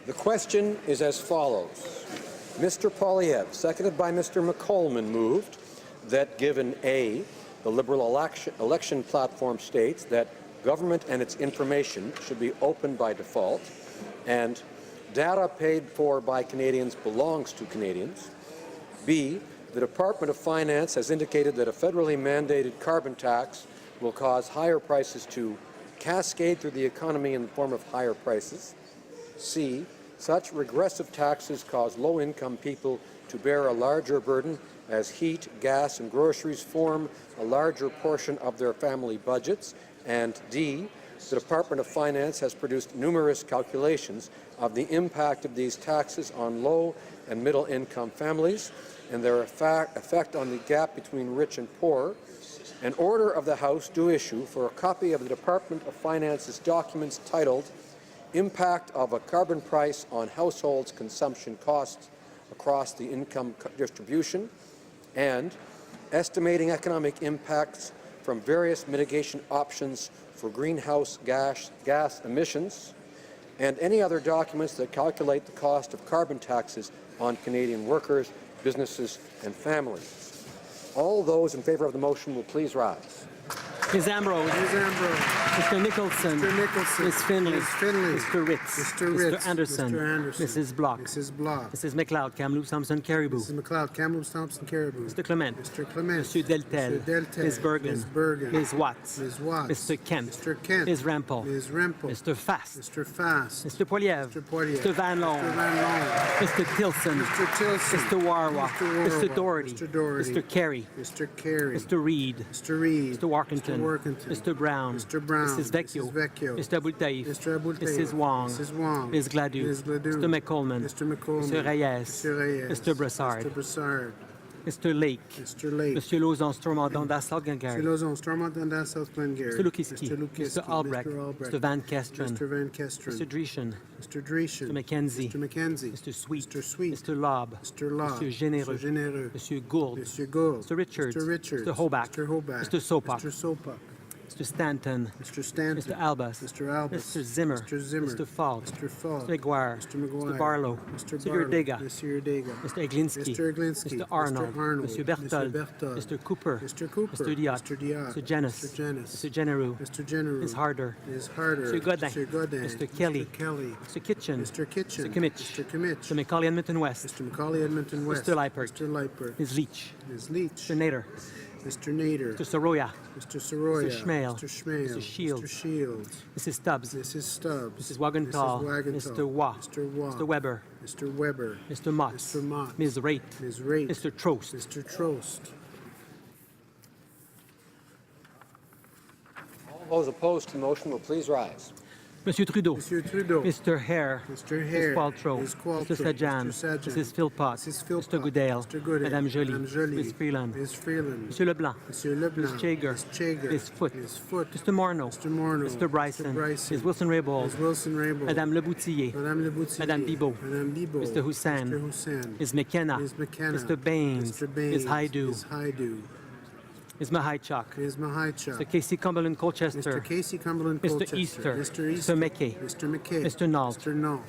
The question is as follows. Mr. Poilievre, seconded by Mr. McColman, moved that given A, the Liberal election platform states that government and its information should be open by default, and data paid for by Canadians belongs to Canadians. B, the Department of Finance has indicated that a federally mandated carbon tax will cause higher prices to cascade through the economy in the form of higher prices. C, such regressive taxes cause low-income people to bear a larger burden as heat, gas, and groceries form a larger portion of their family budgets. And D, the Department of Finance has produced numerous calculations of the impact of these taxes on low and middle-income families and their effect on the gap between rich and poor. An order of the House do issue for a copy of the Department of Finance's documents titled Impact of a Carbon Price on Households' Consumption Costs Across the Income Distribution and Estimating Economic Impacts from Various Mitigation Options for Greenhouse gas emissions, and any other documents that calculate the cost of carbon taxes on Canadian workers, businesses, and families. All those in favour of the motion will please rise. Ms. Ambrose. Ms. Ambrose. Mr. Nicholson. Mr. Nicholson. Ms. Finley. Ms. Finley. Mr. Ritz. Mr. Ritz. Mr. Anderson. Mr. Anderson. Mrs. Block. Mrs. Block. Mrs. McLeod, Kamloops, Thompson, Caribou. Mrs. McLeod, Kamloops, Thompson, Caribou. Mr. Clement. Mr. Clement. Monsieur Deltel. Mr. Deltel. Ms. Bergen. Ms. Bergen. Ms. Watts. Ms. Watts. Mr. Kent. Mr. Kent. Ms. Rempel. Ms. Rempel. Mr. Fast. Mr. Fast. Mr. Poilievre. Mr. Poilievre. Mr. Van Loan. Mr. Van Loan. Mr. Tilson. Mr. Tilson. Mr. Warwa. Mr. Warwa. Mr. Doherty. Mr. Doherty. Mr. Carey. Mr. Carey. Mr. Reid. Mr. Reid. Mr. Workington. Mr. Workington. Mr. Brown. Mr. Brown. Mrs. Vecchio. Mrs. Vecchio. Mr. Abultaïf. Mr. Abultaïf. Mrs. Wong. Mrs. Wong. Ms. Gladue. Ms. Gladue. Mr. McColman. Mr. McColman. Mr. Reyes. Mr. Reyes. Mr. Brassard. Mr. Brassard. Mr. Lake. Mr. Lake. Mr. Lauzon, Stormont, Dundas, South Glengarry. Mr. Lozon, Stormont, Dundas, South Glengarry. Mr. Lukiski. Mr. Lukiski. Mr. Albrecht. Mr. Albrecht. Mr. Van Kesteren. Mr. Van Kesteren. Mr. Dreeshen. Mr. Dreeshen. Mr. McKenzie. Mr. McKenzie. Mr. Sweet. Mr. Sweet. Mr. Lobb. Mr. Law. Mr. Généreux. Mr. Généreux. Mr. Gould. Mr. Gould. Mr. Richards. Mr. Richards. Mr. Hoback. Mr. Hoback. Mr. Sopak. Mr. Sopak. Mr. Stanton. Mr. Stanton. Mr. Albus. Mr. Albus. Mr. Zimmer. Mr. Zimmer. Mr. Falk. Mr. Falk. Mr. McGuire. Mr. McGuire. Mr. Barlow. Mr. Mr. Barlow. Urdega. Mr. Urdega. Mr. Eglinski. Mr. Eglinski. Mr. Arnold. Mr. Arnold. Mr. Berthold. Mr. Berthold. Mr. Cooper. Mr. Cooper. Mr. Diot. Mr. Diot. Mr. Janis. Mr. Janis. Mr. Generou. Mr. General. Ms. Harder. Ms. Harder. Mr. Godin. Mr. Godin. Mr. Kelly. Mr. Kelly. Mr. Kitchen. Mr. Kitchen. Mr. Kimmich. Mr. Kimmich. Mr. Macaulay, Edmonton West. Mr. Macaulay, Edmonton West. Mr. Leipert. Mr. Leipert. Ms. Leach. Ms. Leach. Mr. Nader. Mr. Nader. Mr. Soroya. Mr. Soroya. Mr. Schmale. Mr. Schmale. Mr. Shields. Mr. Shields. Mrs. Stubbs. Mrs. Stubbs. Mrs. Wagenthal. Mrs. Wagenthal. Mr. Waugh. Mr. Waugh. Mr. Weber. Mr. Weber. Mr. Motts. Mr. Mott. Ms. Raitt. Ms. Raitt. Mr. Trost. Mr. Trost. All those opposed to the motion will please rise. Monsieur Trudeau. Monsieur Trudeau. Mr. Hare. Mr. Hare. Ms. Qualtrough. Ms. Qualtrough. Mr. Sajan. Mr. Sajan. Mrs. Philpott. Mrs. Philpott. Mr. Goodale. Mr. Goodale. Madame Joly. Madame Joly. Ms. Freeland. Ms. Freeland. Monsieur Leblanc. Monsieur Leblanc. Ms. Chager. Ms. Chager. Ms. Foote. Ms. Foote. Mr. Morneau. Mr. Morneau. Mr. Bryson. Mr. Bryson. Ms. Wilson-Raybould. Ms. Wilson-Raybould. Madame Leboutillier. Madame Leboutillier. Madame Bibeau. Madame Bibeau. Mr. Hussain. Mr. Hussain. Ms. McKenna. Ms. McKenna. Mr. Baines. Mr. Baines. Ms. Haidu. Ms. Haidu. Ms. Mahaichuk. Ms. Mahaichuk. Mr. Casey Cumberland Colchester. Mr. Casey Cumberland Mr. Colchester. Easter. Mr. Easter. Mr. McKay. Mr. McKay. Mr. Nault. Mr. Nault.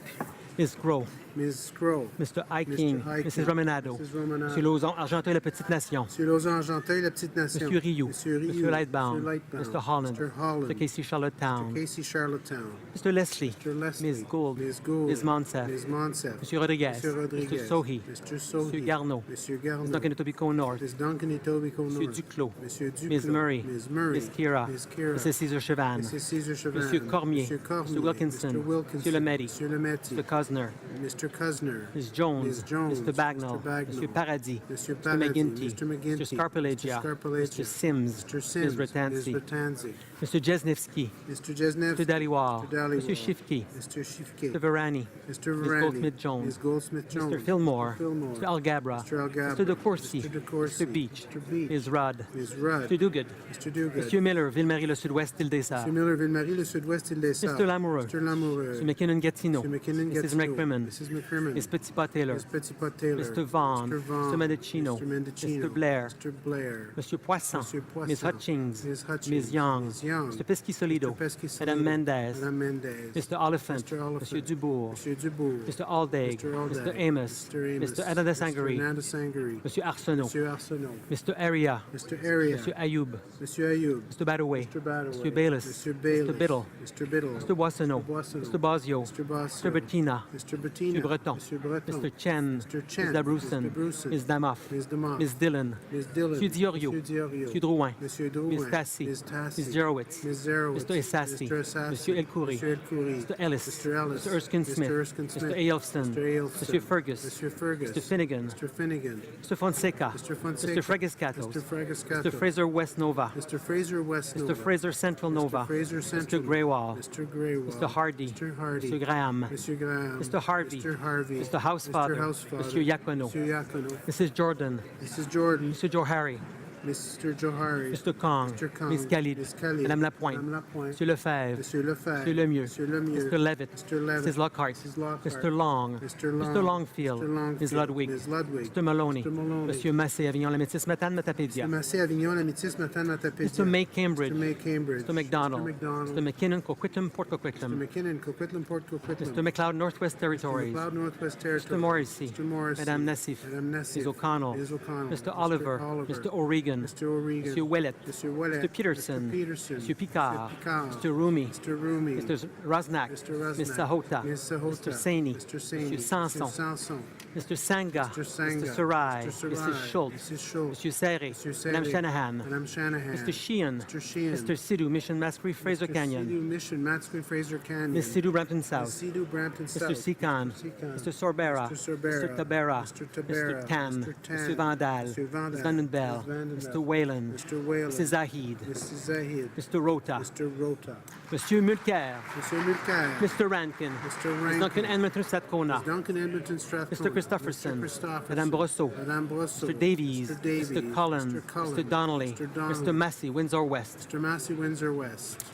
Ms. Groh. Ms. Groh. Mr. Hiking. Mr. Hiking. Mrs. Romanado. Mrs. Romanado. Monsieur Lauzon, Argenteuil, la Petite Nation. Monsieur Lauzon, Argenteuil, la Petite Nation. Monsieur Rioux. Monsieur Rioux. Monsieur Lightbound. Mr. Lightbound. Mr. Holland. Mr. Holland. Mr. Casey Charlottetown. Mr. Casey Charlottetown. Mr. Leslie. Mr. Leslie. Ms. Gould. Ms. Gould. Ms. Monsef. Ms. Monsef. Monsieur Rodriguez. Monsieur Rodriguez. Mr. Sohi. Mr. Sohi. Monsieur Garneau. Monsieur Garneau. Ms. Duncan Etobicoke North. Ms. Duncan Etobicoke Monsieur North. Duclos. Monsieur Duclos. Ms. Murray. Ms. Murray. Ms. Kira. Ms. Kira. Mrs. Cesar Chavan. Mrs. Cesar Chavan. Monsieur Cormier. Monsieur Cormier. Mr. Wilkinson. Mr. Wilkinson. Monsieur Lemaitre. Monsieur Lemaitre. Mr. Cosner. Mr. Cosner. Ms. Jones. Ms. Jones. Mr. Bagnall. Mr. Bagnall. Monsieur Paradis. Mr. Mr. Paradis. McGinty. Mr. McGinty. Mr. Scarpelagia. Mr. Scarpelagia. Mr. Sims. Mr. Sims. Ms. Ratanzi. Ms. Ratanzi. Mr. Jesnevsky. Mr. Jesnev. Mr. Daliwar. Mr. Daliwar. Mr. Shifke. Mr. Shifke. Mr. Varani. Mr. Ms. Varani. Goldsmith-Jones. Ms. Goldsmith-Jones. Mr. Fillmore. Mr. Fillmore. Mr. Algabra. Mr. Algabra. Mr. DeCourcy. Mr. DeCourcy. Mr. Beach. Mr. Beach. Ms. Rudd. Ms. Rudd. Mr. Duguid. Mr. Duguid. Monsieur Miller, Ville-Marie, le Sud-Ouest, Île des Sœurs. Mr. Miller, Ville-Marie, le Sud-Ouest, Île des Sœurs. Mr. Lamoureux. Mr. Lamoureux. Mr. McKinnon-Gatineau. Mr. McKinnon-Gatineau. Mrs. McCrimmon, Mrs. McCrimmon, Ms. Petitpas Taylor, Ms. Petitpas Taylor, Mr. Vaughn, Mr. Vaughn, Mr. Mendocino, Mr. Mendocino, Mr. Blair, Mr. Blair, Monsieur Poisson, Monsieur Poisson, Ms. Hutchings, Ms. Hutchings, Ms. Young, Ms. Young, Mr. Pesky-Solido, Mr. Pesky-Solido, Madame Mendez, Madame Mendez, Mr. Oliphant, Mr. Oliphant, Monsieur Dubourg, Monsieur Dubourg, Mr. Aldaig, Mr. Aldag, Mr. Amos, Mr. Amos, Mr. Ananda-Sangari, Mr. Nanda-Sangari, Monsieur Arsenault, Monsieur Arsenault, Mr. Aria, Mr. Area, Monsieur Ayoub, Monsieur Ayoub, Mr. Badaway, Mr. Badaway, Mr. Bayless, Mr. Bayless, Mr. Biddle, Mr. Biddle, Mr. Boissonneau, Boissonneau, Mr. Basio, Mr. Bossio, Mr. Bettina, Mr. Bettina, Mr. Breton, Mr. Breton, Mr. Chen, Mr. Chen, Ms. Dabroussen, Mr. Brewson, Ms. Damoff, Ms. Damoff, Ms. Dillon, Ms. Dillon, Monsieur Diorio, Monsieur Diorio, Monsieur Drouin, Monsieur Drouin, Ms. Tassi, Ms. Tassi, Ms. Zerowitz, Ms. Zerowitz, Mr. Essassi, Mr. Essassi, Monsieur Elkoury, Monsieur Elkoury, Mr. Ellis, Mr. Ellis, Mr. Erskine Mr. Smith, Erskine Smith, Mr. Ailfson, Mr. Ailfson, Monsieur Fergus, Monsieur Fergus, Mr. Finnegan, Mr. Finnegan, Mr. Fonseca, Mr. Fonseca, Mr. Fregascatos, Mr. Fregascatos, Mr. Fraser West Nova, Mr. Fraser West Mr. Nova, Fraser Central Nova, Mr. Fraser Central, Mr. Greywall, Mr. Greywall, Mr. Hardy, Mr. Hardy, Mr. Graham, Mr. Graham, Mr. Harvey, Mr. Harvey, Mr. Housefather, Mr. Housefather, Monsieur Yacono, Mr. Yacono, Mrs. Jordan, Mrs. Jordan, Mr. Johari, Mr. Johari, Mr. Kong, Mr. Kong, Miss Khalid, Miss Khalid, Madame Lapointe, Madame Lapointe, Monsieur Lefebvre, Monsieur Lefebvre, Monsieur Lemieux, Monsieur Lemieux, Mr. Levitt, Mr. Levitt, Mrs. Lockhart, Mrs. Lockhart, Mr. Long, Mr. Long, Mr. Longfield, Mr. Longfield, Ms. Ludwig, Ms. Ludwig, Mr. Maloney, Mr. Maloney, Monsieur Massé, Avignon, la Métis, Matane, Matapédia, Mr. Massé, Avignon, la Métis, Matane, Matapédia, Mr. May Cambridge, Mr. May Cambridge, Mr. McDonald, Mr. McDonald, Mr. McKinnon, Coquitlam, Port Mr. Coquitlam, McKinnon, Coquitlam, Port Coquitlam, Mr. McLeod, Northwest Territories, McLeod, Northwest Territories, Mr. Morrissey, Mr. Morrissey, Madame Nassif, Madame Nassif, Ms. O'Connell, Ms. O'Connell, Mr. Oliver, Mr. O'Regan, Mr. O'Regan, Monsieur Ouellet, Mr. Ouellet, Mr. Peterson, Mr. Peterson, Monsieur Picard, Mr. Picard, Mr. Rumi, Mr. Rumi, Mr. Rosnack, Mr. Rosnack, Ms. Sahota, Ms. Sahota, Mr. Saini, Mr. Saini, Mr. Sanson, Mr. Sanson, Mr. Sanga, Mr. Sanga, Mr. Sarai, Mr. Sarai, Mrs. Schultz, Mrs. Schultz, Monsieur Serre, Monsieur Serre, Madame Shanahan, Madame Shanahan, Mr. Sheehan, Mr. Sheehan, Mr. Sidhu, Mission Masquerade, Fraser Mr. Canyon, Sidhu, Mission, Matsquin, Fraser Canyon, Ms. Sidhu, Brampton South, Ms. Sidhu, Brampton Mr. South, Sikan, Sikan, Mr. Sorbera, Mr. Sorbera, Mr. Tabera, Mr. Tabera, Mr. Tan, Mr. Tan, Mr. Vandal, Mr. Vandal, Ms. Vandenbell, Ms. Vandenbell, Mr. Whalen, Mr. Whalen, Mrs. Zahid, Mrs. Zahid, Mr. Rota, Mr. Rota, Monsieur Mulcair, Mr. Mulcair, Mr. Rankin, Mr. Ms. Rankin, Duncan Edmonton Strathcona, Duncan Edmonton Strathcona, Mr. Christopherson, Mr. Christopherson, Madame Brosseau, Madame Brosseau, Mr. Davies, Mr. Davies, Mr. Cullen, Mr. Cullen, Mr. Donnelly, Mr. Donnelly, Mr. Massey, Windsor West, Mr. Massey, Windsor West,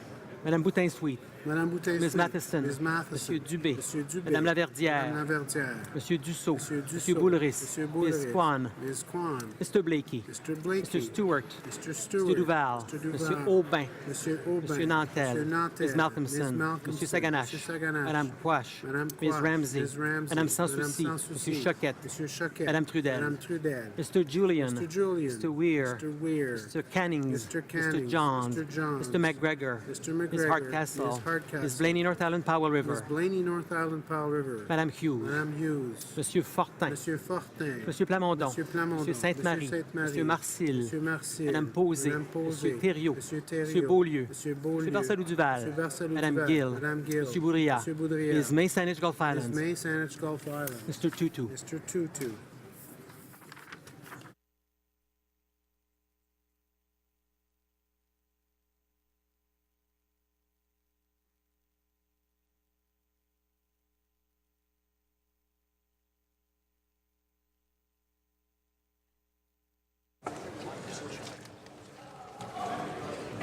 Madame Boutin-Sweet, Madame Bouteille, Ms. Matheson, Ms. Matheson, Monsieur Dubé, Monsieur Dubé, Madame Laverdière, Madame Laverdière, Monsieur Dussault, Monsieur Dussault, Monsieur Boulris, Monsieur Ms. Boulris, Kwan, Ms. Kwan, Mr. Blakey, Mr. Blakey, Mr. Stewart, Mr. Stewart, Mr. Duval, Mr. Duval, Monsieur Aubin, Monsieur Aubin, Monsieur Nantel, Monsieur Nantel, Ms. Malcolmson, Ms. Malcolmson, Monsieur Saganache, Monsieur Saganache, Madame Quash, Madame Ms. Quash, Ramsey, Ms. Ramsey, Madame Sans Madame Souci, Sans Souci, Monsieur Choquette, Monsieur Choquette, Madame Trudel, Madame Trudel, Mr. Julian, Mr. Julian, Mr. Weir, Mr. Weir, Mr. Cannings, Mr. Cannings, Mr. Johns, Mr. Johns, Mr. McGregor, Mr. Ms. McGregor, Hardcastle, Ms. Hardcastle, Ms. Blaney, North Island, Powell Ms. River, Blaney, North Island, Powell River, Madame Hughes, Madame Hughes, Monsieur Fortin, Monsieur Fortin, Monsieur Plamondon, Monsieur Plamondon, Monsieur Sainte-Marie, Monsieur Sainte-Marie, Monsieur Marcil, Monsieur Marcil, Madame Posé, Madame Posé, Monsieur Thériault, Monsieur Thériault, Monsieur Beaulieu, Monsieur Beaulieu, Monsieur Barsalou-Duval, Monsieur Barsalou-Duval, Madame Gill, Madame Gill, Monsieur Boudria, Monsieur Boudria, Ms. May Saanich Gulf Ms. Islands, May Saanich Gulf Island, Mr. Tutu. Mr. Tutu.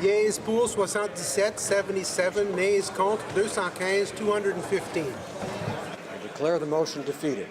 Yeas pour 77, 77, nays contre 215, 215. I declare the motion defeated.